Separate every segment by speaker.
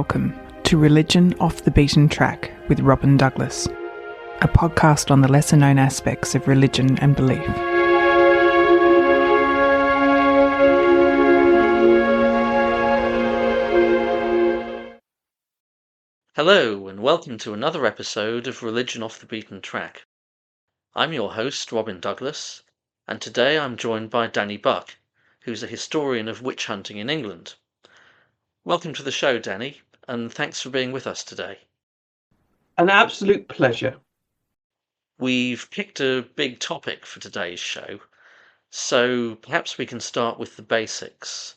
Speaker 1: welcome to Religion Off the Beaten Track with Robin Douglas, a podcast on the lesser-known aspects of religion and belief.
Speaker 2: Hello, and welcome to another episode of Religion Off the Beaten Track. I'm your host, Robin Douglas, and today I'm joined by Danny Buck, who's a historian of witch hunting in England. Welcome to the show, Danny, and thanks for being with us today.
Speaker 3: An absolute pleasure.
Speaker 2: We've picked a big topic for today's show, so perhaps we can start with the basics.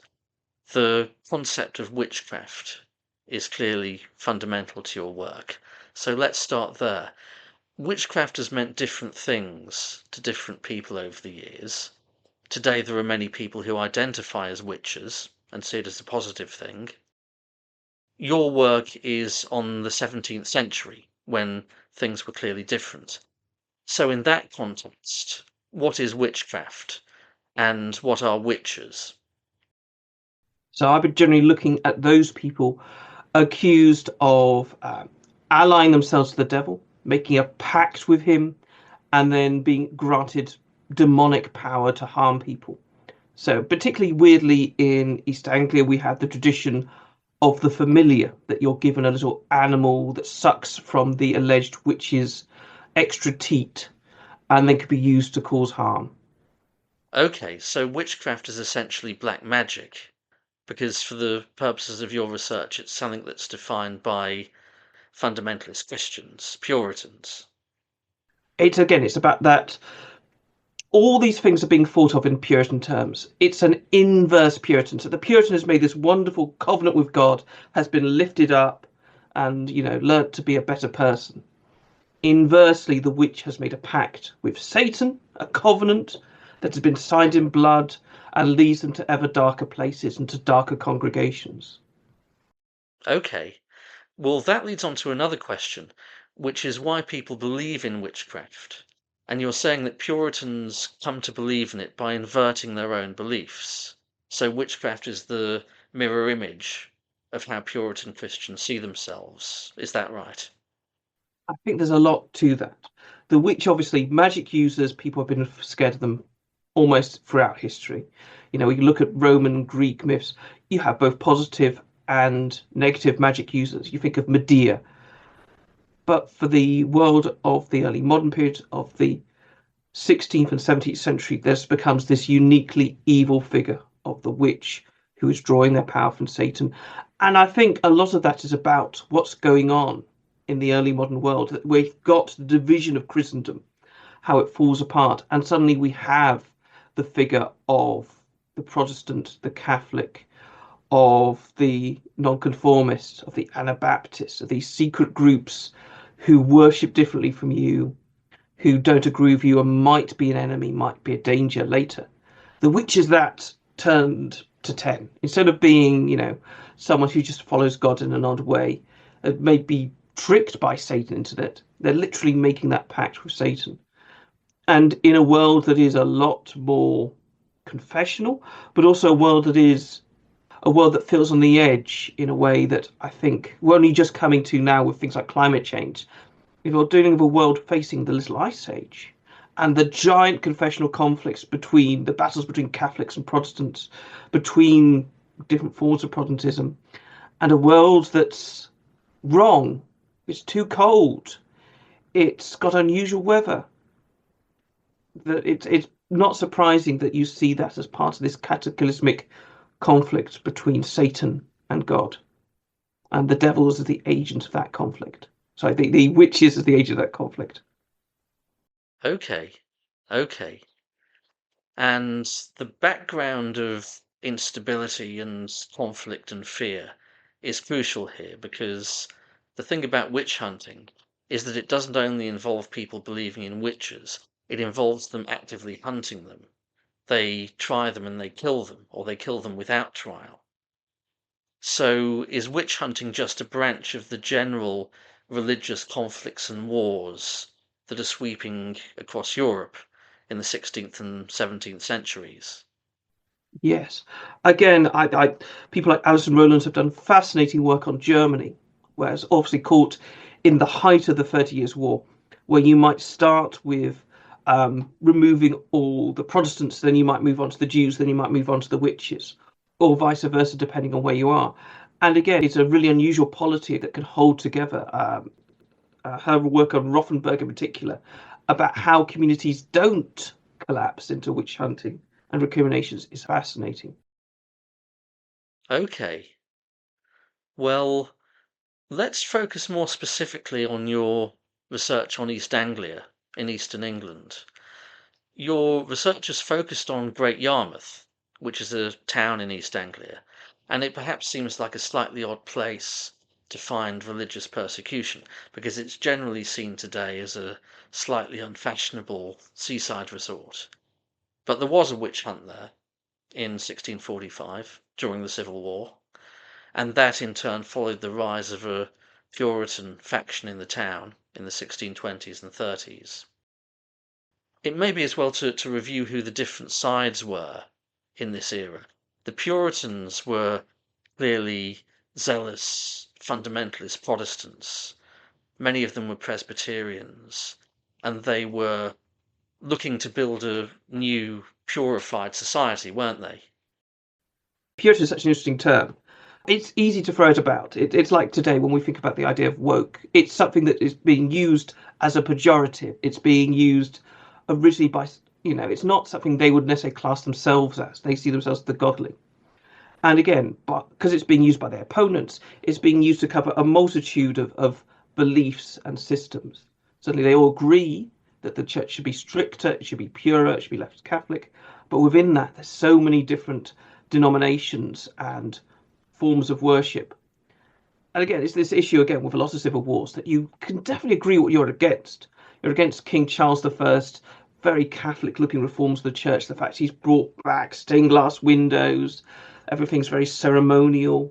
Speaker 2: The concept of witchcraft is clearly fundamental to your work, so let's start there. Witchcraft has meant different things to different people over the years. Today there are many people who identify as witches and see it as a positive thing. Your work is on the 17th century, when things were clearly different. So in that context, what is witchcraft and what are witches?
Speaker 3: So I've been generally looking at those people accused of allying themselves to the devil, making a pact with him, and then being granted demonic power to harm people. So particularly weirdly in East Anglia, we have the tradition of the familiar, that you're given a little animal that sucks from the alleged witch's extra teat and then could be used to cause harm.
Speaker 2: Okay, so witchcraft is essentially black magic, because for the purposes of your research, it's something that's defined by fundamentalist Christians, Puritans.
Speaker 3: It's about that. All these things are being thought of in Puritan terms. It's an inverse Puritan. So the Puritan has made this wonderful covenant with God, has been lifted up and, learnt to be a better person. Inversely, the witch has made a pact with Satan, a covenant that has been signed in blood and leads them to ever darker places and to darker congregations.
Speaker 2: Okay, well, that leads on to another question, which is why people believe in witchcraft. And you're saying that Puritans come to believe in it by inverting their own beliefs. So witchcraft is the mirror image of how Puritan Christians see themselves. Is that right?
Speaker 3: I think there's a lot to that. The witch, obviously, magic users, people have been scared of them almost throughout history. We look at Roman, Greek myths, you have both positive and negative magic users. You think of Medea. But for the world of the early modern period of the 16th and 17th century, there becomes this uniquely evil figure of the witch who is drawing their power from Satan. And I think a lot of that is about what's going on in the early modern world, that we've got the division of Christendom, how it falls apart. And suddenly we have the figure of the Protestant, the Catholic, of the nonconformist, of the Anabaptist, of these secret groups who worship differently from you, who don't agree with you and might be an enemy, might be a danger later. The witch is that turned to 10. Instead of being, someone who just follows God in an odd way, may be tricked by Satan into that. They're literally making that pact with Satan. And in a world that is a lot more confessional, but also a world that feels on the edge in a way that I think we're only just coming to now with things like climate change. If you're dealing with a world facing the Little Ice Age and the giant confessional conflicts between the battles between Catholics and Protestants, between different forms of Protestantism, and a world that's wrong, it's too cold, it's got unusual weather, that it's not surprising that you see that as part of this cataclysmic conflict between Satan and God, and the devil is the agent of that conflict. So the witches is the agent of that conflict.
Speaker 2: Okay. And the background of instability and conflict and fear is crucial here, because the thing about witch hunting is that it doesn't only involve people believing in witches, it involves them actively hunting them. They try them and they kill them, or they kill them without trial. So is witch hunting just a branch of the general religious conflicts and wars that are sweeping across Europe in the 16th and 17th centuries?
Speaker 3: Yes. Again, people like Alison Rowlands have done fascinating work on Germany, where it's obviously caught in the height of the 30 Years' War, where you might start with removing all the Protestants, then you might move on to the Jews, then you might move on to the witches, or vice versa, depending on where you are. And again, it's a really unusual polity that can hold together. Her work on Rothenburg in particular, about how communities don't collapse into witch hunting and recriminations, is fascinating.
Speaker 2: Okay, well, let's focus more specifically on your research on East Anglia in eastern England. Your research has focused on Great Yarmouth, which is a town in East Anglia, and it perhaps seems like a slightly odd place to find religious persecution because it's generally seen today as a slightly unfashionable seaside resort. But there was a witch hunt there in 1645 during the Civil War, and that in turn followed the rise of a Puritan faction in the town in the 1620s and 30s. It may be as well to review who the different sides were in this era. The Puritans were clearly zealous, fundamentalist Protestants. Many of them were Presbyterians, and they were looking to build a new, purified society, weren't they?
Speaker 3: Puritan is such an interesting term. It's easy to throw it about. It's like today when we think about the idea of woke. It's something that is being used as a pejorative. It's being used originally by, it's not something they would necessarily class themselves as. They see themselves as the godly. And again, but because it's being used by their opponents, it's being used to cover a multitude of beliefs and systems. Certainly, they all agree that the church should be stricter, it should be purer, it should be left Catholic. But within that, there's so many different denominations and forms of worship. And again, it's this issue again with a lot of civil wars that you can definitely agree what you're against. You're against King Charles I, very Catholic looking reforms of the church, the fact he's brought back stained glass windows, everything's very ceremonial,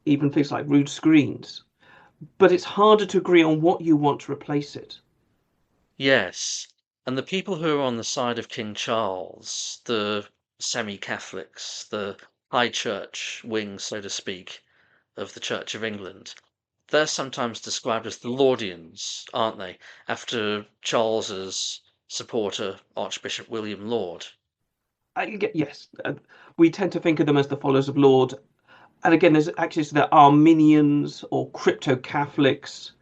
Speaker 3: even things like rood screens. But it's harder to agree on what you want to replace it.
Speaker 2: Yes, and the people who are on the side of King Charles, the semi-Catholics, the high church wing, so to speak, of the Church of England, they're sometimes described as the Laudians, aren't they? After Charles's supporter, Archbishop William Laud.
Speaker 3: Yes, we tend to think of them as the followers of Laud. And again, there's actually the Arminians or crypto-Catholics.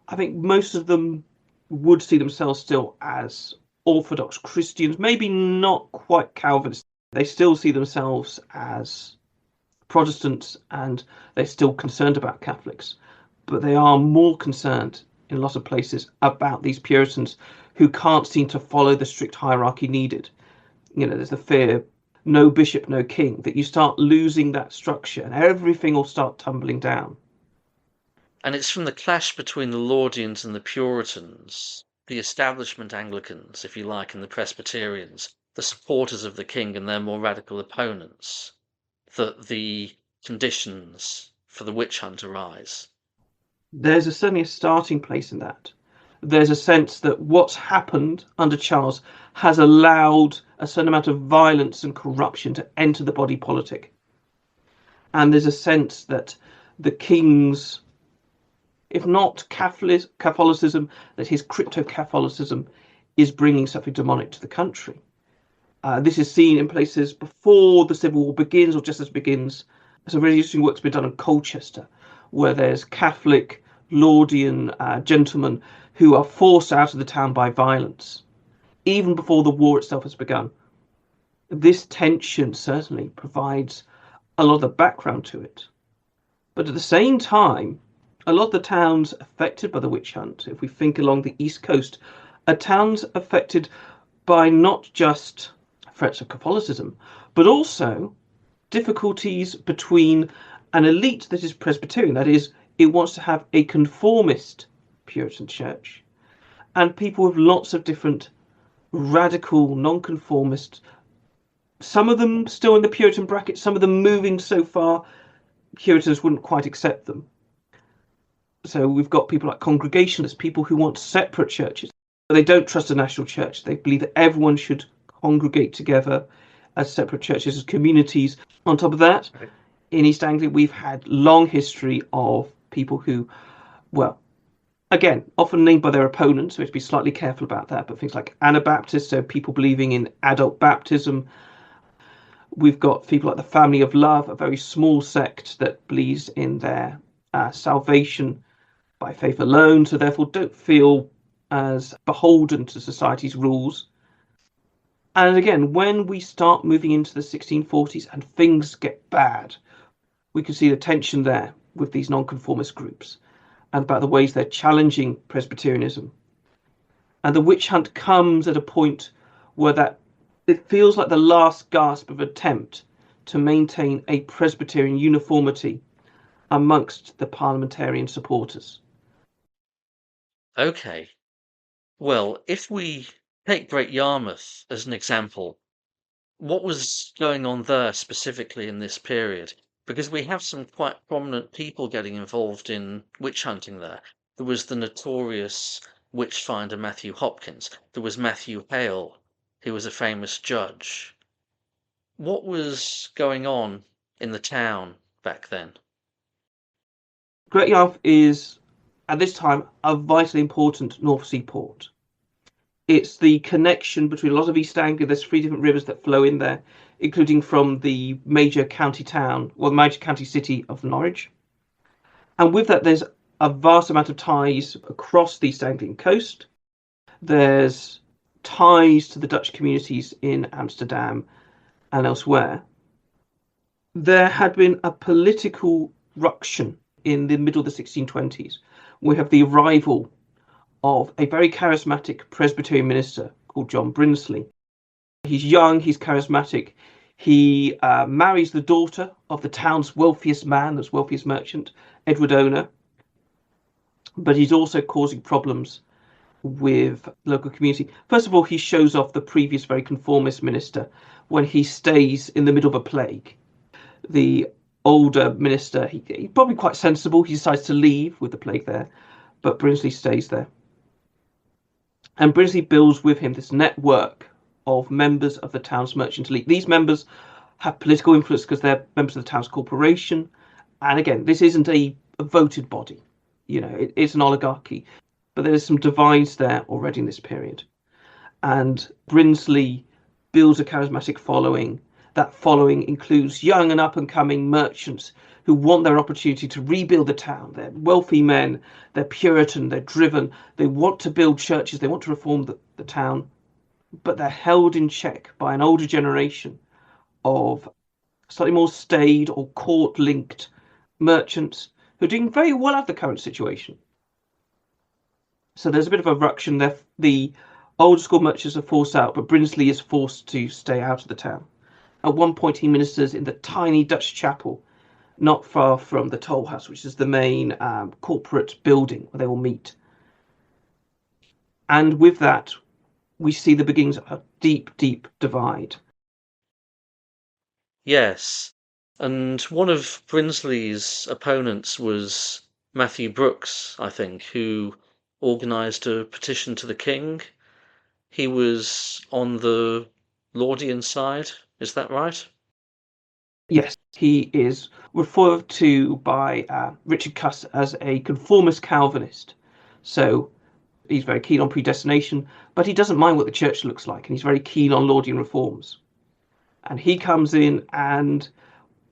Speaker 3: I think most of them would see themselves still as Orthodox Christians, maybe not quite Calvinists. They still see themselves as Protestants and they're still concerned about Catholics. But they are more concerned in a lot of places about these Puritans who can't seem to follow the strict hierarchy needed. There's the fear, no bishop, no king, that you start losing that structure and everything will start tumbling down.
Speaker 2: And it's from the clash between the Laudians and the Puritans, the establishment Anglicans, if you like, and the Presbyterians, the supporters of the king and their more radical opponents, that the conditions for the witch hunt arise.
Speaker 3: There's certainly a starting place in that. There's a sense that what's happened under Charles has allowed a certain amount of violence and corruption to enter the body politic. And there's a sense that the king's, if not Catholicism, that his crypto-Catholicism is bringing something demonic to the country. This is seen in places before the Civil War begins or just as it begins. Some really interesting work's been done in Colchester, where there's Catholic Laudian gentlemen who are forced out of the town by violence, even before the war itself has begun. This tension certainly provides a lot of the background to it. But at the same time, a lot of the towns affected by the witch hunt, if we think along the East Coast, are towns affected by not just threats of Catholicism, but also difficulties between an elite that is Presbyterian, that is, it wants to have a conformist Puritan church, and people with lots of different radical, nonconformist, some of them still in the Puritan bracket, some of them moving so far, Puritans wouldn't quite accept them. So we've got people like Congregationalists, people who want separate churches. They don't trust a national church. They believe that everyone should congregate together as separate churches, as communities. On top of that, in East Anglia, we've had long history of people who, well, again, often named by their opponents, so we have to be slightly careful about that, but things like Anabaptists, so people believing in adult baptism. We've got people like the Family of Love, a very small sect that believes in their salvation by faith alone, so therefore don't feel as beholden to society's rules. And again, when we start moving into the 1640s and things get bad, we can see the tension there with these nonconformist groups and about the ways they're challenging Presbyterianism. And the witch hunt comes at a point where that it feels like the last gasp of attempt to maintain a Presbyterian uniformity amongst the parliamentarian supporters.
Speaker 2: Okay. Well, if we take Great Yarmouth as an example, what was going on there specifically in this period? Because we have some quite prominent people getting involved in witch hunting there. There was the notorious witch finder Matthew Hopkins. There was Matthew Hale, who was a famous judge. What was going on in the town back then?
Speaker 3: Great Yarmouth is, at this time, a vitally important North Sea port. It's the connection between a lot of East Anglia. There's 3 different rivers that flow in there, including from the major county town, well, the major county city of Norwich. And with that, there's a vast amount of ties across the East Anglian coast. There's ties to the Dutch communities in Amsterdam and elsewhere. There had been a political ruction in the middle of the 1620s. We have the arrival of a very charismatic Presbyterian minister called John Brinsley. He's young, he's charismatic. He marries the daughter of the town's wealthiest man, that's wealthiest merchant, Edward Owner. But he's also causing problems with local community. First of all, he shows off the previous very conformist minister when he stays in the middle of a plague. The older minister, he's probably quite sensible. He decides to leave with the plague there, but Brinsley stays there. And Brinsley builds with him this network of members of the town's merchant elite. These members have political influence because they're members of the town's corporation. And again, this isn't a voted body. You know, it's an oligarchy. But there's some divides there already in this period. And Brinsley builds a charismatic following. That following includes young and up-and-coming merchants who want their opportunity to rebuild the town. They're wealthy men, they're Puritan, they're driven, they want to build churches, they want to reform the town, but they're held in check by an older generation of slightly more staid or court-linked merchants who are doing very well out of the current situation. So there's a bit of a ruction there. The older school merchants are forced out, but Brinsley is forced to stay out of the town. At one point, he ministers in the tiny Dutch chapel not far from the toll house, which is the main corporate building where they all meet. And with that, we see the beginnings of a deep, deep divide.
Speaker 2: Yes, and one of Brinsley's opponents was Matthew Brooks, I think, who organised a petition to the king. He was on the Laudian side, is that right?
Speaker 3: Yes, he is referred to by Richard Cuss as a conformist Calvinist. So he's very keen on predestination, but he doesn't mind what the church looks like, and he's very keen on Laudian reforms. And he comes in, and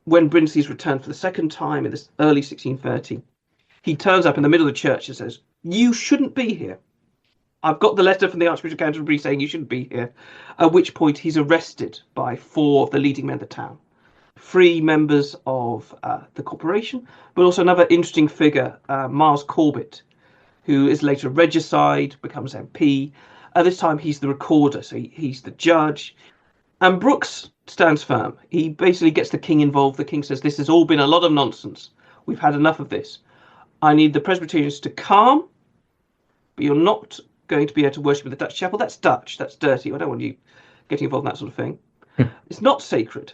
Speaker 3: when Brinsley's returned for the second time in this early 1630, he turns up in the middle of the church and says, "You shouldn't be here. I've got the letter from the Archbishop of Canterbury saying you shouldn't be here." At which point he's arrested by 4 of the leading men of the town. 3 members of the corporation, but also another interesting figure, Miles Corbett, who is later regicide, becomes MP. At this time, he's the recorder, so he's the judge. And Brooks stands firm. He basically gets the king involved. The king says, "This has all been a lot of nonsense. We've had enough of this. I need the Presbyterians to calm, but you're not going to be able to worship in the Dutch chapel. That's Dutch. That's dirty. I don't want you getting involved in that sort of thing. It's not sacred."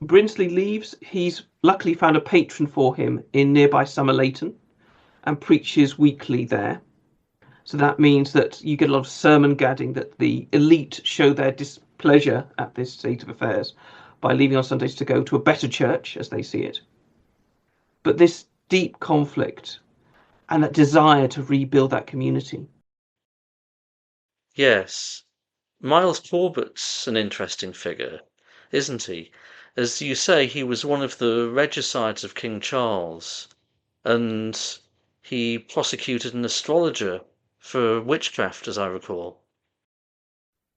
Speaker 3: Brinsley leaves. He's luckily found a patron for him in nearby Somerleyton and preaches weekly there. So that means that you get a lot of sermon gadding, that the elite show their pleasure at this state of affairs by leaving on Sundays to go to a better church, as they see it. But this deep conflict and that desire to rebuild that community.
Speaker 2: Yes. Miles Corbett's an interesting figure, isn't he? As you say, he was one of the regicides of King Charles, and he prosecuted an astrologer for witchcraft, as I recall.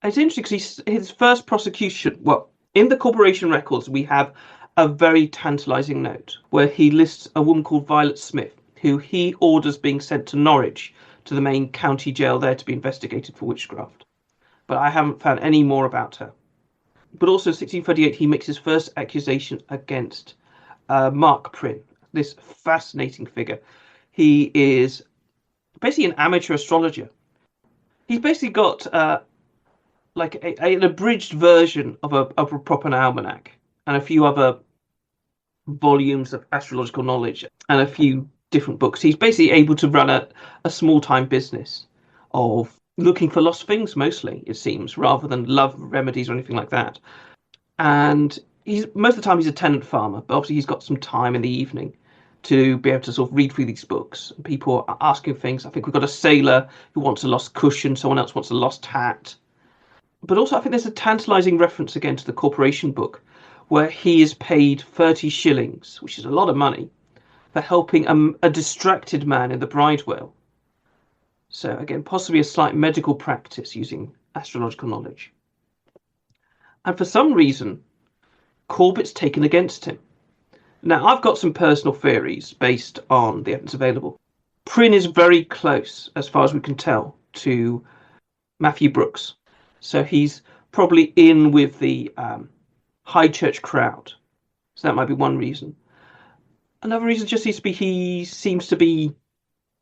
Speaker 3: It's interesting because his first prosecution, well, in the corporation records, we have a very tantalising note where he lists a woman called Violet Smith, who he orders being sent to Norwich, to the main county jail there, to be investigated for witchcraft. But I haven't found any more about her. But also, 1638, he makes his first accusation against Mark Prynne, this fascinating figure. He is basically an amateur astrologer. He's basically got like an abridged version of a proper almanac and a few other volumes of astrological knowledge and a few different books. He's basically able to run a small-time business of looking for lost things, mostly, it seems, rather than love remedies or anything like that. And most of the time he's a tenant farmer, but obviously he's got some time in the evening to be able to sort of read through these books. People are asking things. I think we've got a sailor who wants a lost cushion, someone else wants a lost hat. But also I think there's a tantalising reference again to the corporation book, where he is paid 30 shillings, which is a lot of money, for helping a distracted man in the bridewell. So again, possibly a slight medical practice using astrological knowledge. And for some reason, Corbett's taken against him. Now, I've got some personal theories based on the evidence available. Prynne is very close, as far as we can tell, to Matthew Brooks. So he's probably in with the high church crowd. So that might be one reason. Another reason just seems to be he seems to be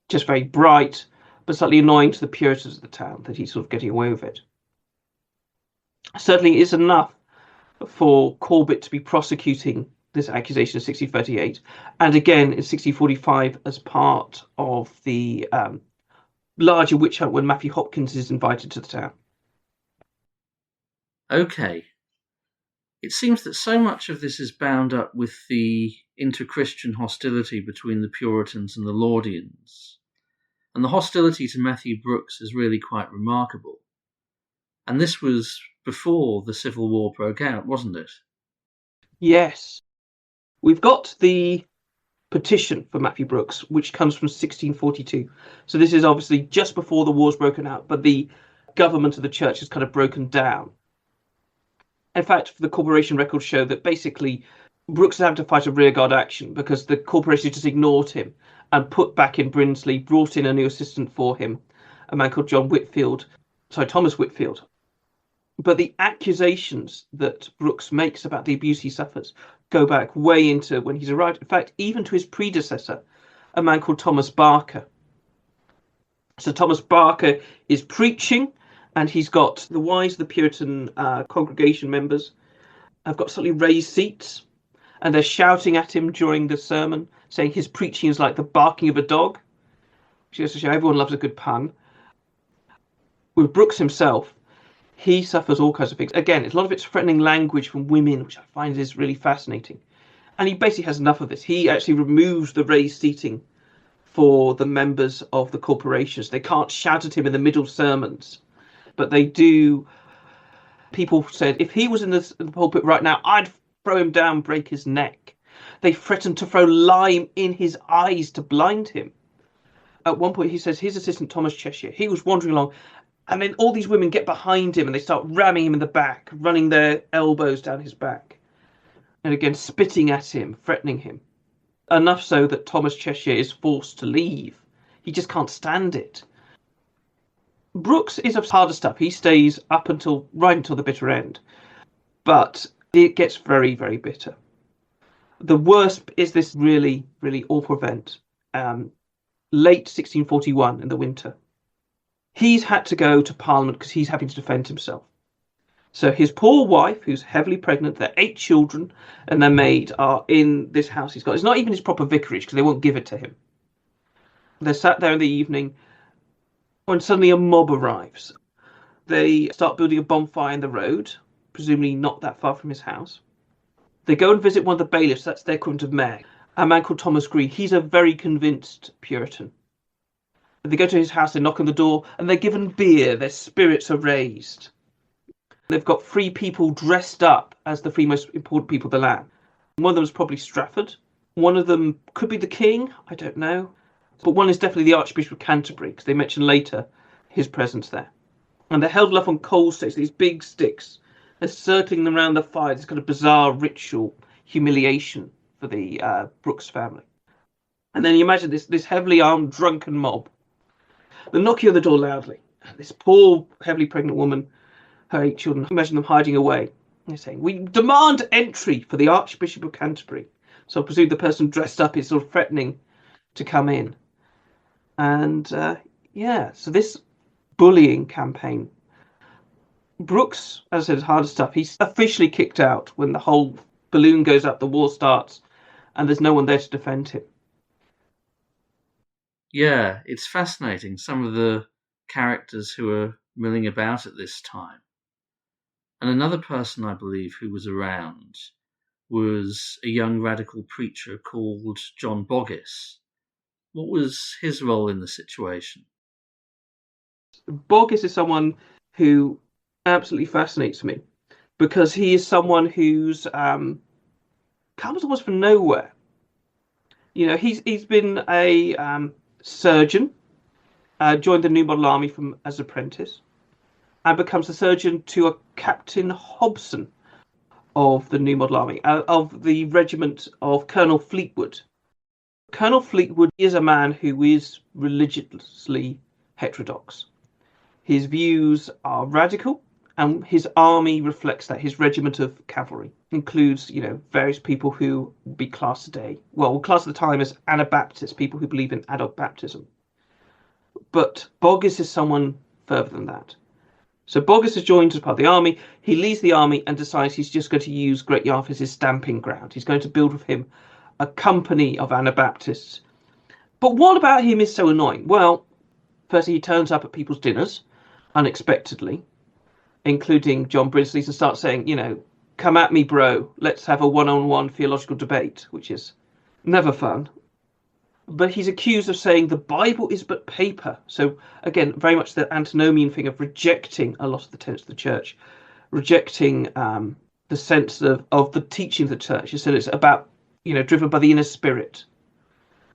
Speaker 3: just very bright, but slightly annoying to the Puritans of the town, that he's sort of getting away with it. Certainly is enough for Corbett to be prosecuting this accusation in 1638, and again in 1645 as part of the larger witch hunt when Matthew Hopkins is invited to the town.
Speaker 2: Okay. It seems that so much of this is bound up with the inter-Christian hostility between the Puritans and the Laudians. And the hostility to Matthew Brooks is really quite remarkable. And this was before the Civil War broke out, wasn't it?
Speaker 3: Yes. We've got the petition for Matthew Brooks, which comes from 1642. So this is obviously just before the war's broken out, but the government of the church has kind of broken down. In fact, the corporation records show that basically Brooks is having to fight a rearguard action because the corporation just ignored him and put back in Brinsley, brought in a new assistant for him, a man called Thomas Whitfield. But the accusations that Brooks makes about the abuse he suffers go back way into when he's arrived. In fact, even to his predecessor, a man called Thomas Barker. So Thomas Barker is preaching, and he's got the wise of the Puritan congregation members have got slightly raised seats, and they're shouting at him during the sermon, saying his preaching is like the barking of a dog. Which goes to show everyone loves a good pun. With Brooks himself, he suffers all kinds of things. Again, a lot of it's threatening language from women, which I find is really fascinating. And he basically has enough of this. He actually removes the raised seating for the members of the corporations. They can't shout at him in the middle sermons, but they do. People said if he was in the pulpit right now, I'd throw him down, break his neck. They threatened to throw lime in his eyes to blind him. At one point, he says his assistant, Thomas Cheshire, he was wandering along, and then all these women get behind him and they start ramming him in the back, running their elbows down his back, and again spitting at him, threatening him. Enough so that Thomas Cheshire is forced to leave. He just can't stand it. Brooks is of harder stuff. He stays up right until the bitter end, but it gets very, very bitter. The worst is this really, really awful event. Late 1641 in the winter. He's had to go to Parliament because he's having to defend himself. So his poor wife, who's heavily pregnant, their 8 children and their maid are in this house he's got. It's not even his proper vicarage because they won't give it to him. They're sat there in the evening when suddenly a mob arrives. They start building a bonfire in the road. presumably not that far from his house. They go and visit one of the bailiffs, that's their equivalent of mayor, a man called Thomas Green. He's a very convinced Puritan. They go to his house, they knock on the door, and they're given beer. Their spirits are raised. They've got 3 people dressed up as the 3 most important people of the land. One of them is probably Strafford. One of them could be the king, I don't know. But one is definitely the Archbishop of Canterbury, because they mention later his presence there. And they're held up on coal sticks, these big sticks. They're circling them around the fire, this kind of bizarre ritual humiliation for the Brooks family. And then you imagine this heavily armed, drunken mob. They're knocking on the door loudly. This poor, heavily pregnant woman, her 8 children, imagine them hiding away. They're saying, "We demand entry for the Archbishop of Canterbury." So I presume the person dressed up is sort of threatening to come in. And so this bullying campaign. Brooks, as I said, is harder stuff. He's officially kicked out when the whole balloon goes up, the war starts, and there's no one there to defend him.
Speaker 2: Yeah, it's fascinating, some of the characters who are milling about at this time. And another person, I believe, who was around was a young radical preacher called John Boggis. What was his role in the situation?
Speaker 3: Boggis is someone who absolutely fascinates me because he is someone who's comes almost from nowhere. You know, he's been a surgeon, joined the New Model Army as an apprentice, and becomes a surgeon to a Captain Hobson of the New Model Army, of the regiment of Colonel Fleetwood. Colonel Fleetwood is a man who is religiously heterodox. His views are radical, and his army reflects that. His regiment of cavalry includes, various people who would be classed today, classed at the time as Anabaptists, people who believe in adult baptism. But Boggis is someone further than that. So Boggis has joined as part of the army. He leaves the army and decides he's just going to use Great Yarmouth as his stamping ground. He's going to build with him a company of Anabaptists. But what about him is so annoying? Well, firstly, he turns up at people's dinners unexpectedly, including John Brinsley's, and starts saying, "Come at me, bro. Let's have a one-on-one theological debate," which is never fun. But he's accused of saying the Bible is but paper. So again, very much the antinomian thing of rejecting a lot of the tenets of the church, rejecting the sense of the teaching of the church. He said it's about, driven by the inner spirit.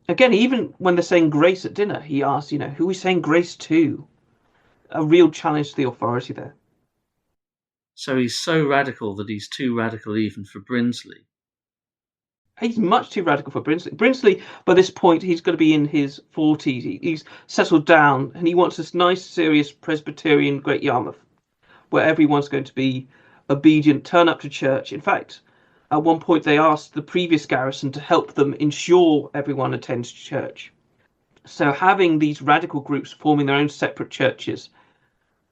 Speaker 3: Again, even when they're saying grace at dinner, he asks, who are we saying grace to? A real challenge to the authority there.
Speaker 2: So he's so radical that he's too radical even for Brinsley.
Speaker 3: He's much too radical for Brinsley. Brinsley, by this point, he's going to be in his 40s. He's settled down, and he wants this nice, serious Presbyterian Great Yarmouth, where everyone's going to be obedient, turn up to church. In fact, at one point, they asked the previous garrison to help them ensure everyone attends church. So having these radical groups forming their own separate churches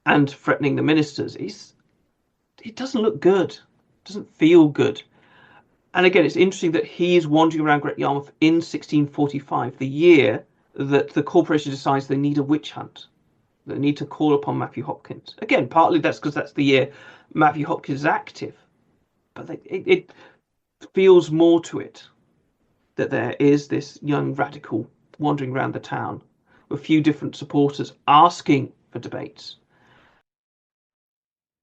Speaker 3: and threatening the ministers, it doesn't look good. It doesn't feel good. And again, it's interesting that he is wandering around Great Yarmouth in 1645, the year that the corporation decides they need a witch hunt. They need to call upon Matthew Hopkins. Again, partly that's because that's the year Matthew Hopkins is active. But it feels more to it that there is this young radical wandering around the town with a few different supporters asking for debates.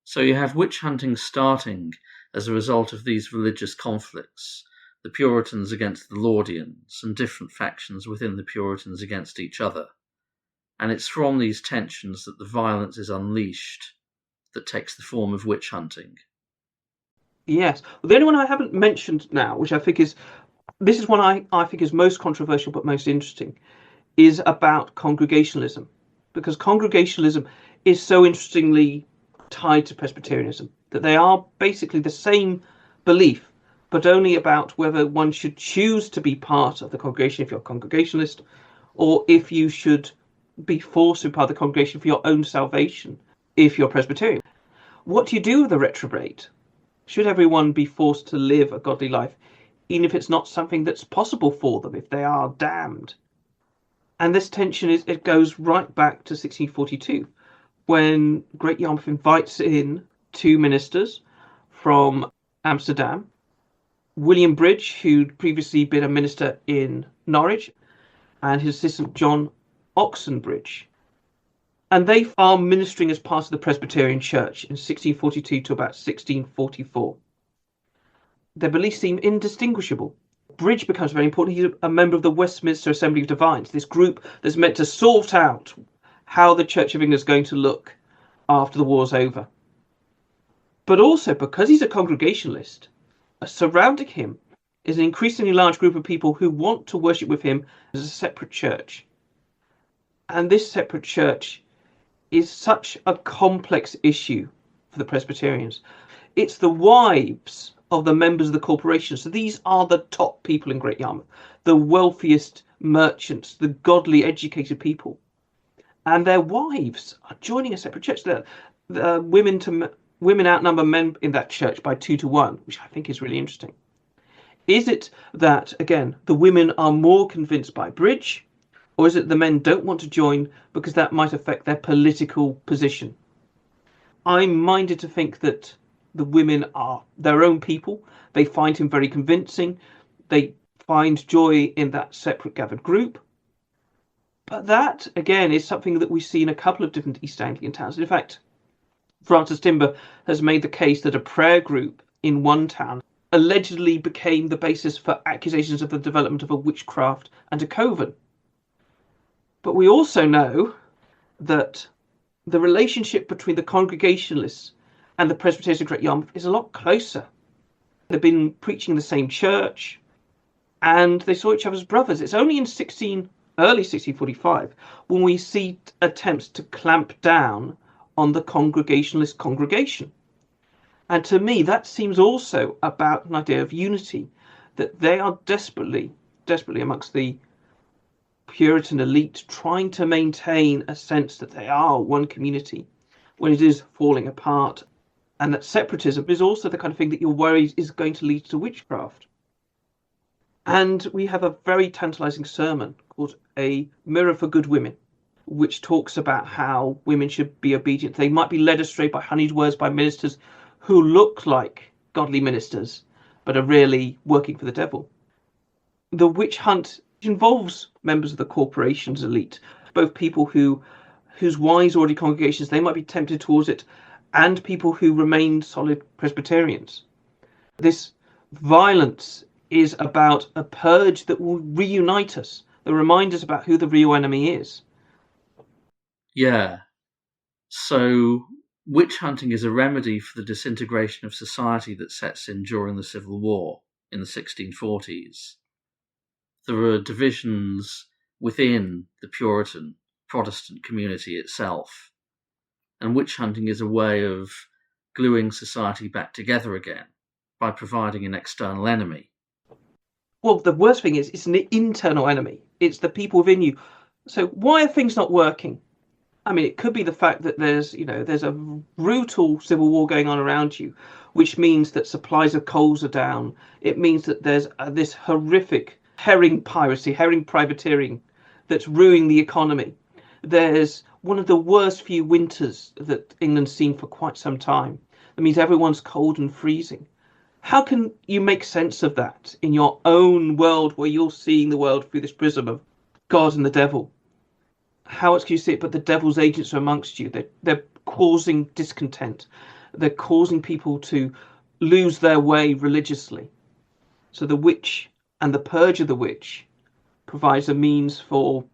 Speaker 2: So you have witch hunting starting as a result of these religious conflicts, the Puritans against the Laudians, and different factions within the Puritans against each other. And it's from these tensions that the violence is unleashed that takes the form of witch hunting.
Speaker 3: Yes. Well, the only one I haven't mentioned now, which I think is one I think is most controversial but most interesting, is about congregationalism. Because congregationalism is so interestingly tied to Presbyterianism, that they are basically the same belief, but only about whether one should choose to be part of the congregation if you're a Congregationalist, or if you should be forced to be part of the congregation for your own salvation if you're Presbyterian. What do you do with the retrograde? Should everyone be forced to live a godly life, even if it's not something that's possible for them, if they are damned? And this tension it goes right back to 1642, when Great Yarmouth invites in 2 ministers, from Amsterdam, William Bridge, who'd previously been a minister in Norwich, and his assistant John Oxenbridge. And they are ministering as part of the Presbyterian Church in 1642 to about 1644. Their beliefs seem indistinguishable. Bridge becomes very important. He's a member of the Westminster Assembly of Divines, this group that's meant to sort out how the Church of England is going to look after the war's over. But also, because he's a Congregationalist, surrounding him is an increasingly large group of people who want to worship with him as a separate church. And this separate church is such a complex issue for the Presbyterians. It's the wives of the members of the corporation. So these are the top people in Great Yarmouth, the wealthiest merchants, the godly, educated people. And their wives are joining a separate church. Women outnumber men in that church by 2 to 1, which I think is really interesting. Is it that, again, the women are more convinced by Bridge, or is it the men don't want to join because that might affect their political position? I'm minded to think that the women are their own people. They find him very convincing. They find joy in that separate gathered group. But that, again, is something that we see in a couple of different East Anglian towns. In fact, Francis Timber has made the case that a prayer group in one town allegedly became the basis for accusations of the development of a witchcraft and a coven. But we also know that the relationship between the Congregationalists and the Presbyterians of Great Yarmouth is a lot closer. They've been preaching in the same church, and they saw each other as brothers. It's only in early 1645 when we see attempts to clamp down on the Congregationalist congregation. And to me, that seems also about an idea of unity, that they are desperately amongst the Puritan elite trying to maintain a sense that they are one community when it is falling apart, and that separatism is also the kind of thing that you're worried is going to lead to witchcraft. And we have a very tantalizing sermon called A Mirror for Good Women, which talks about how women should be obedient. They might be led astray by honeyed words by ministers who look like godly ministers but are really working for the devil. The witch hunt involves members of the corporation's elite, both people whose wives already congregations, they might be tempted towards it, and people who remain solid Presbyterians. This violence is about a purge that will reunite us, that remind us about who the real enemy is.
Speaker 2: Yeah. So witch hunting is a remedy for the disintegration of society that sets in during the Civil War in the 1640s. There are divisions within the Puritan Protestant community itself, and witch hunting is a way of gluing society back together again by providing an external enemy.
Speaker 3: Well, the worst thing is it's an internal enemy. It's the people within you. So why are things not working? I mean, it could be the fact that there's a brutal civil war going on around you, which means that supplies of coals are down. It means that there's this horrific herring piracy, herring privateering that's ruining the economy. There's one of the worst few winters that England's seen for quite some time. That means everyone's cold and freezing. How can you make sense of that in your own world where you're seeing the world through this prism of God and the devil? How else can you see it? But the devil's agents are amongst you. They're causing discontent. They're causing people to lose their way religiously. So the witch and the purge of the witch provides a means for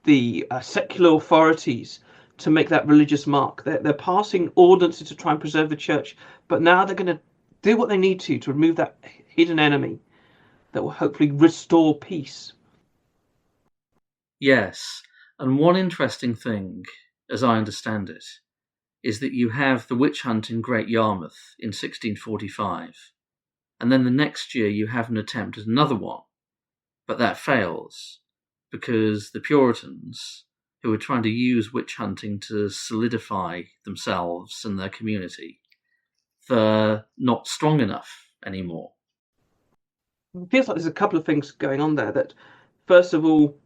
Speaker 3: the secular authorities to make that religious mark. They're passing ordinances to try and preserve the church, but now they're going to do what they need to remove that hidden enemy that will hopefully restore peace.
Speaker 2: Yes, and one interesting thing, as I understand it, is that you have the witch hunt in Great Yarmouth in 1645, and then the next year you have an attempt at another one, but that fails because the Puritans, who were trying to use witch hunting to solidify themselves and their community, they're not strong enough anymore.
Speaker 3: It feels like there's a couple of things going on there. That, first of all,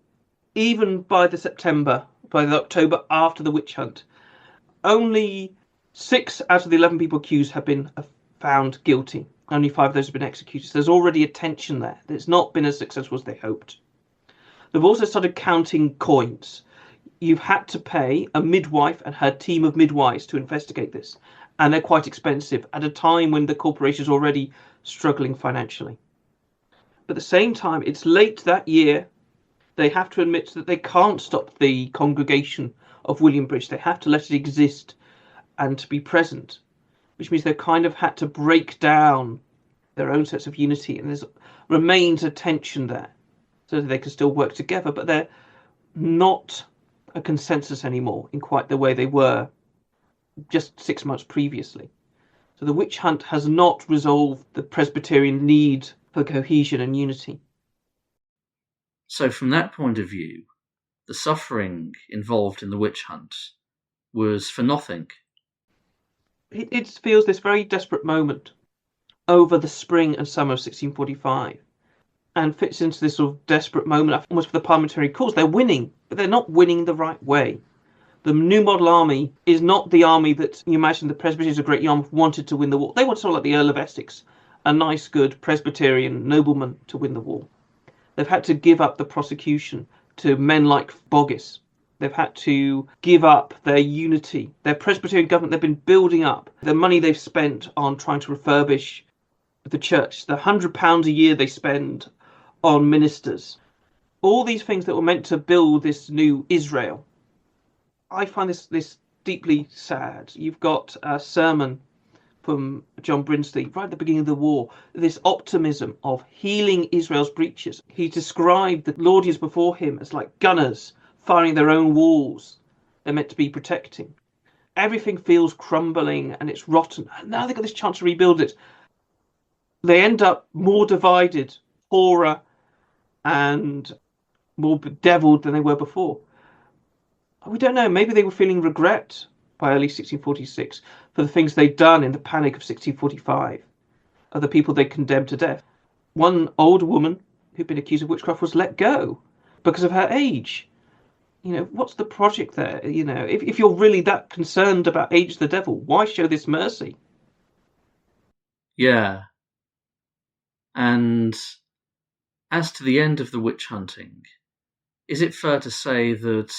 Speaker 3: even by the October after the witch hunt, only 6 out of the 11 people accused have been found guilty. Only 5 of those have been executed. So there's already a tension there. It's not been as successful as they hoped. They've also started counting coins. You've had to pay a midwife and her team of midwives to investigate this. And they're quite expensive at a time when the corporation is already struggling financially. But at the same time, it's late that year. They have to admit that they can't stop the congregation of William Bridge. They have to let it exist and to be present, which means they've kind of had to break down their own sense of unity. And there remains a tension there so that they can still work together, but they're not a consensus anymore in quite the way they were just 6 months previously. So the witch hunt has not resolved the Presbyterian need for cohesion and unity.
Speaker 2: So from that point of view, the suffering involved in the witch hunt was for nothing.
Speaker 3: It feels this very desperate moment over the spring and summer of 1645 and fits into this sort of desperate moment almost for the parliamentary cause. They're winning, but they're not winning the right way. The New Model Army is not the army that you imagine the Presbyterians of Great Yarmouth wanted to win the war. They wanted someone like the Earl of Essex, a nice, good Presbyterian nobleman, to win the war. They've had to give up the prosecution to men like Boggis. They've had to give up their unity. Their Presbyterian government they've been building up. The money they've spent on trying to refurbish the church, the £100 a year they spend on ministers, all these things that were meant to build this new Israel. I find this deeply sad. You've got a sermon from John Brinsley right at the beginning of the war, this optimism of healing Israel's breaches. He described the Lordians before him as like gunners firing their own walls they're meant to be protecting. Everything feels crumbling and it's rotten. And now they've got this chance to rebuild it. They end up more divided, poorer, and more bedeviled than they were before. We don't know. Maybe they were feeling regret by early 1646 for the things they'd done in the panic of 1645, of the people they condemned to death. One older woman who'd been accused of witchcraft was let go because of her age. What's the project there? If you're really that concerned about age the devil, why show this mercy?
Speaker 2: Yeah. And as to the end of the witch hunting, is it fair to say that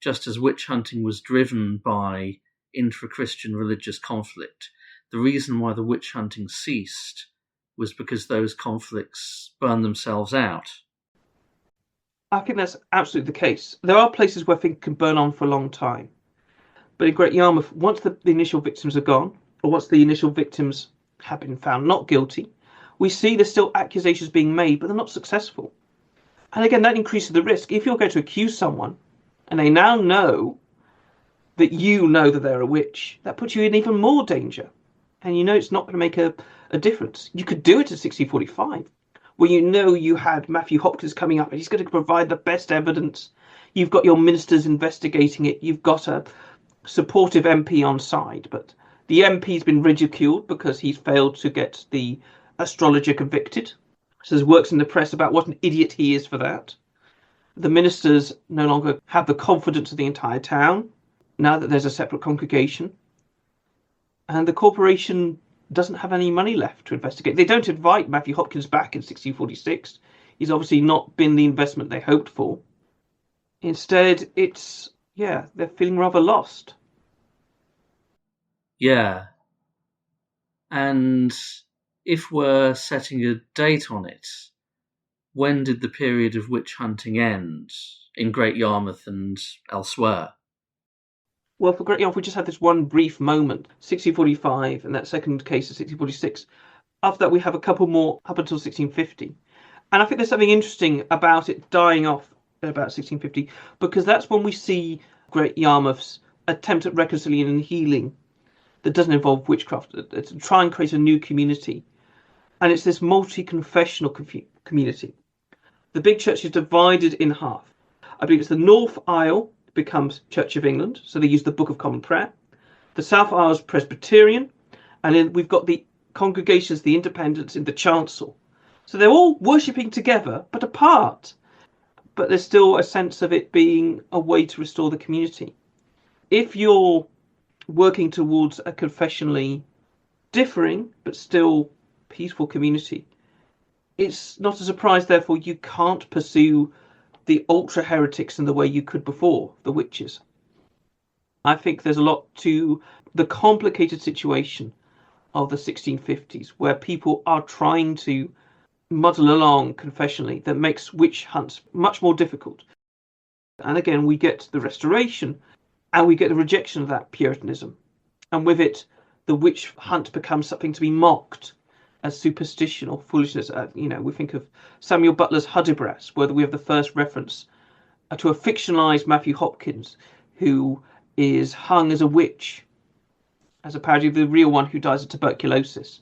Speaker 2: just as witch hunting was driven by intra-Christian religious conflict, the reason why the witch hunting ceased was because those conflicts burned themselves out?
Speaker 3: I think that's absolutely the case. There are places where things can burn on for a long time. But in Great Yarmouth, once the initial victims are gone, or once the initial victims have been found not guilty, we see there's still accusations being made, but they're not successful. And again, that increases the risk. If you're going to accuse someone, and they now know that you know that they're a witch, that puts you in even more danger. And it's not going to make a difference. You could do it at 1645, where you had Matthew Hopkins coming up and he's going to provide the best evidence. You've got your ministers investigating it. You've got a supportive MP on side, but the MP's been ridiculed because he's failed to get the astrologer convicted. So there's works in the press about what an idiot he is for that. The ministers no longer have the confidence of the entire town now that there's a separate congregation. And the corporation doesn't have any money left to investigate. They don't invite Matthew Hopkins back in 1646. He's obviously not been the investment they hoped for. Instead, they're feeling rather lost.
Speaker 2: Yeah. And if we're setting a date on it, when did the period of witch hunting end in Great Yarmouth and elsewhere?
Speaker 3: Well, for Great Yarmouth, we just had this one brief moment, 1645, and that second case of 1646. After that, we have a couple more up until 1650. And I think there's something interesting about it dying off at about 1650, because that's when we see Great Yarmouth's attempt at reconciliation and healing that doesn't involve witchcraft, to try and create a new community. And it's this multi-confessional community. The big church is divided in half. I believe it's the North Aisle becomes Church of England, so they use the Book of Common Prayer. The South Aisle is Presbyterian, and then we've got the congregations, the independents in the chancel. So they're all worshipping together, but apart. But there's still a sense of it being a way to restore the community. If you're working towards a confessionally differing but still peaceful community, it's not a surprise, therefore, you can't pursue the ultra heretics in the way you could before the witches. I think there's a lot to the complicated situation of the 1650s where people are trying to muddle along confessionally that makes witch hunts much more difficult. And again, we get the Restoration and we get the rejection of that Puritanism. And with it, the witch hunt becomes something to be mocked as superstition or foolishness. We think of Samuel Butler's Hudibras, where we have the first reference to a fictionalized Matthew Hopkins who is hung as a witch, as a parody of the real one who dies of tuberculosis.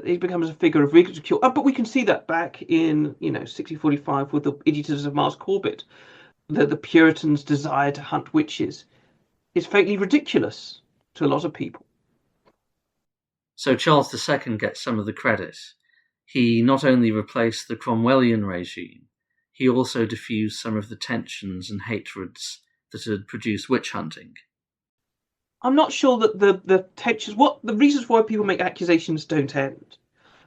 Speaker 3: He becomes a figure of ridicule. But we can see that back in 1645 with the Idiotism of Miles Corbett, that the Puritans' desire to hunt witches is faintly ridiculous to a lot of people.
Speaker 2: So Charles II gets some of the credit. He not only replaced the Cromwellian regime, he also diffused some of the tensions and hatreds that had produced witch hunting.
Speaker 3: I'm not sure that the tensions, what the reasons why people make accusations don't end.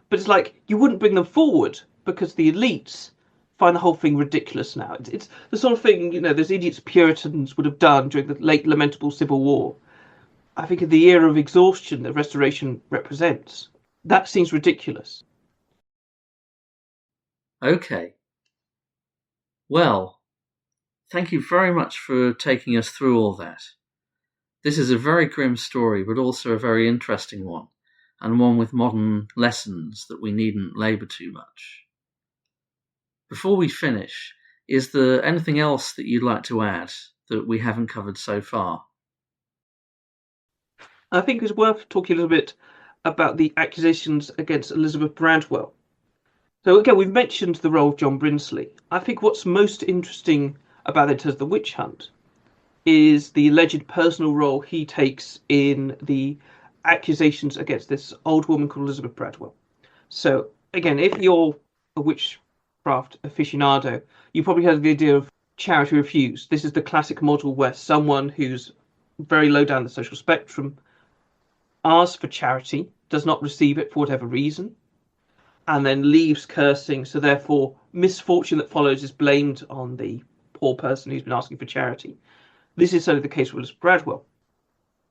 Speaker 3: But it's like you wouldn't bring them forward because the elites find the whole thing ridiculous now. It's the sort of thing, those idiots Puritans would have done during the late lamentable Civil War. I think in the era of exhaustion that Restoration represents, that seems ridiculous.
Speaker 2: Okay. Well, thank you very much for taking us through all that. This is a very grim story, but also a very interesting one, and one with modern lessons that we needn't labour too much. Before we finish, is there anything else that you'd like to add that we haven't covered so far?
Speaker 3: I think it's worth talking a little bit about the accusations against Elizabeth Bradwell. So again, we've mentioned the role of John Brinsley. I think what's most interesting about it as the witch hunt is the alleged personal role he takes in the accusations against this old woman called Elizabeth Bradwell. So again, if you're a witchcraft aficionado, you probably heard the idea of charity refused. This is the classic model where someone who's very low down the social spectrum asks for charity, does not receive it for whatever reason, and then leaves cursing. So therefore, misfortune that follows is blamed on the poor person who's been asking for charity. This is certainly the case with Elizabeth Bradwell.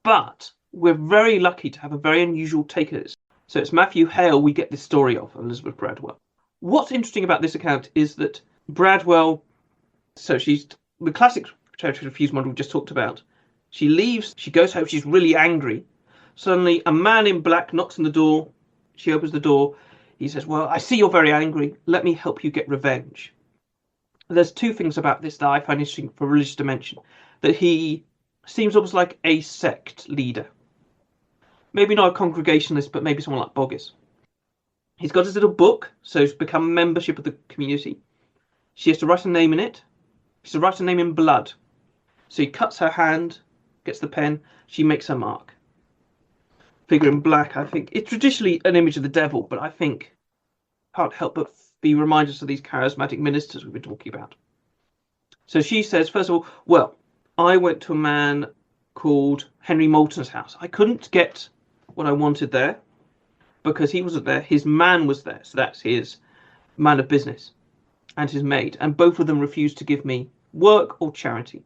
Speaker 3: But we're very lucky to have a very unusual take at this. So it's Matthew Hale we get this story of Elizabeth Bradwell. What's interesting about this account is that Bradwell, so she's the classic charity refused model we just talked about. She leaves, she goes home, she's really angry. Suddenly, a man in black knocks on the door. She opens the door. He says, well, I see you're very angry. Let me help you get revenge. There's two things about this that I find interesting for religious dimension. That he seems almost like a sect leader. Maybe not a congregationalist, but maybe someone like Boggis. He's got his little book, so he's become membership of the community. She has to write a name in it. She has to write a name in blood. So he cuts her hand, gets the pen, she makes her mark. Figure in black, I think it's traditionally an image of the devil, but I think can't help but be reminders of these charismatic ministers we've been talking about. So she says, first of all, well, I went to a man called Henry Moulton's house. I couldn't get what I wanted there because he wasn't there. His man was there. So that's his man of business and his maid. And both of them refused to give me work or charity.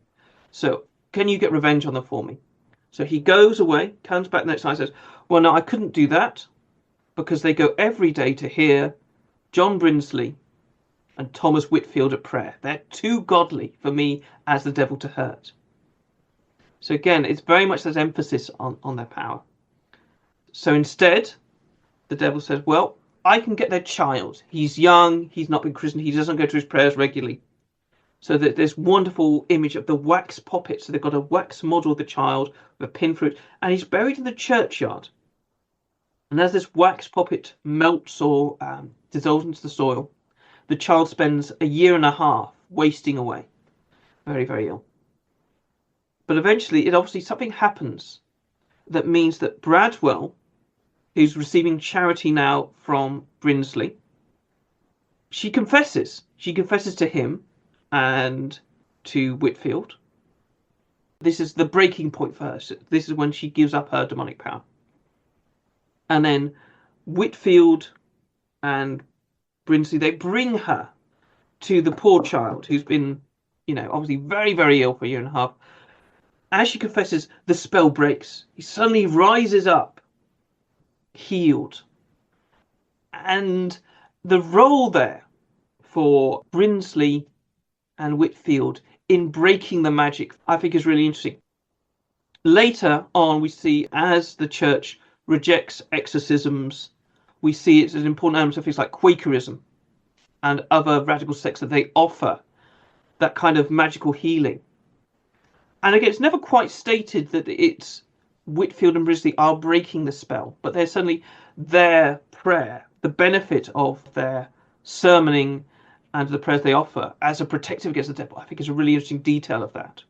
Speaker 3: So can you get revenge on them for me? So he goes away, comes back the next night and says, well, no, I couldn't do that because they go every day to hear John Brinsley and Thomas Whitfield at prayer. They're too godly for me as the devil to hurt. So again, it's very much this emphasis on their power. So instead, the devil says, well, I can get their child. He's young, he's not been christened, he doesn't go to his prayers regularly. So that this wonderful image of the wax puppet. So they've got a wax model of the child with a pin through it, and he's buried in the churchyard. And as this wax puppet melts or dissolves into the soil, the child spends a year and a half wasting away. Very, very ill. But eventually, something happens that means that Bradwell, who's receiving charity now from Brinsley, she confesses. She confesses to him and to Whitfield. This is the breaking point for her. This is when she gives up her demonic power. And then Whitfield and Brinsley, they bring her to the poor child who's been, obviously very, very ill for a year and a half. As she confesses, the spell breaks. He suddenly rises up, healed. And the role there for Brinsley and Whitfield in breaking the magic, I think, is really interesting. Later on, we see as the church rejects exorcisms, we see it's an important element of things like Quakerism and other radical sects that they offer that kind of magical healing. And again, it's never quite stated that it's Whitfield and Brinsley are breaking the spell, but there's suddenly their prayer, the benefit of their sermoning and the prayers they offer as a protective against the devil, I think is a really interesting detail of that.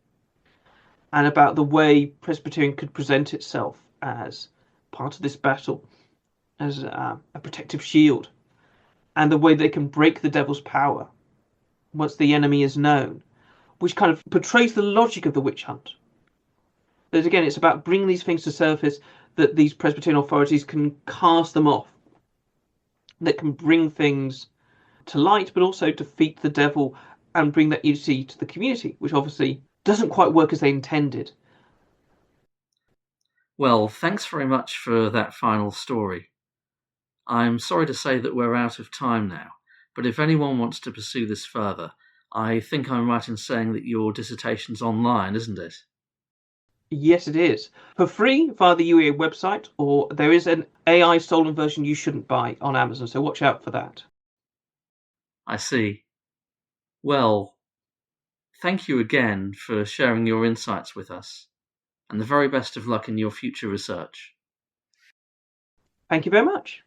Speaker 3: And about the way Presbyterian could present itself as part of this battle, as a protective shield, and the way they can break the devil's power once the enemy is known, which kind of portrays the logic of the witch hunt. But again, it's about bringing these things to surface that these Presbyterian authorities can cast them off, that can bring things to light, but also defeat the devil and bring that unity to the community, which obviously doesn't quite work as they intended.
Speaker 2: Well, thanks very much for that final story. I'm sorry to say that we're out of time now, but if anyone wants to pursue this further, I think I'm right in saying that your dissertation's online, isn't it?
Speaker 3: Yes, it is. For free via the UEA website, or there is an AI stolen version you shouldn't buy on Amazon, so watch out for that.
Speaker 2: I see. Well, thank you again for sharing your insights with us, and the very best of luck in your future research.
Speaker 3: Thank you very much.